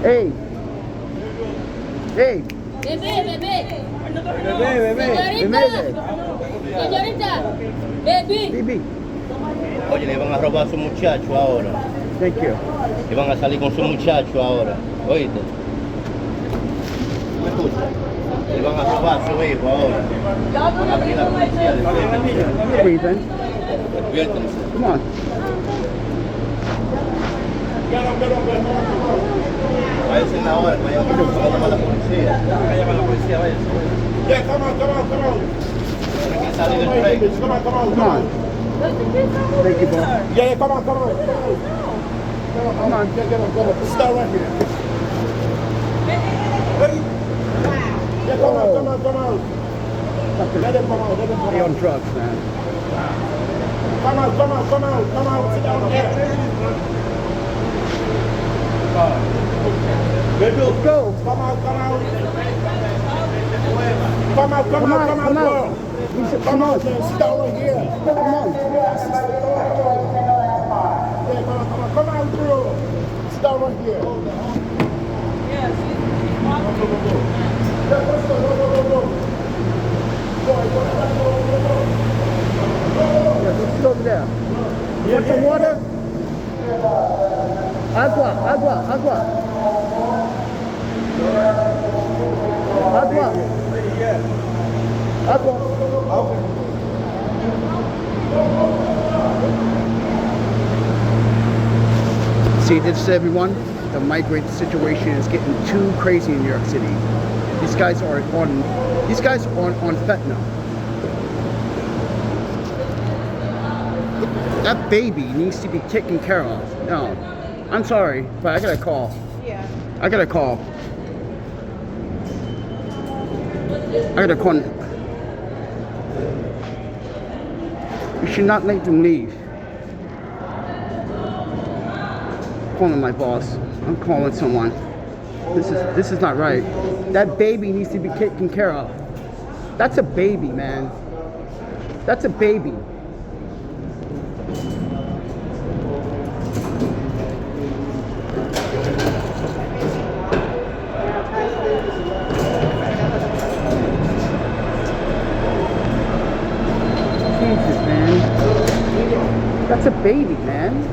Hey. Hey. Bebé. Señorita. Baby. Oye, le van a robar a su muchacho ahora. Thank you. Le van a salir con su muchacho ahora. Oíste. ¿Me escuchas? Le van a robar a su hijo ahora. Van a abrir la policía. Breathing. Despiértense. Come on. Váyanse ahora, vayan a llamar a la policía. Van a llamar a la policía, váyanse. Yeah, come on. Tienen que salir del tren. Come on. Thank you, bro. Yeah, come on. Come on. Get him. Start right here. Ready? Yeah, come on. Let him come out. They on drugs, man. Come out. Sit down here. Let's go. Come out. Girl. Come on, sit down right here. Come on. Yeah, come out, girl. Sit down right here. Yeah, let's go over there. You want some water? Agua. Agua. See this, everyone? The migrant situation is getting too crazy in New York City. These guys are on fentanyl. That baby needs to be taken care of. No, I'm sorry, but I gotta call. Yeah. I gotta call. You should not let them leave. Calling my boss. I'm calling someone. This is not right. That baby needs to be taken care of. That's a baby, man. That's a baby. Jesus, man. That's a baby, man.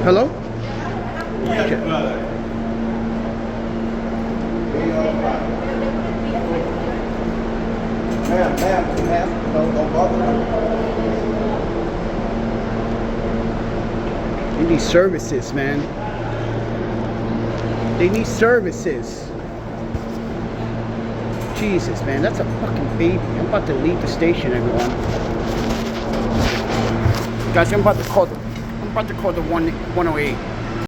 Hello? Yes, brother. Ma'am, don't bother them. They need services, man. They need services. Jesus, man, that's a fucking baby. I'm about to leave the station, everyone. Guys, I'm about to call the 108.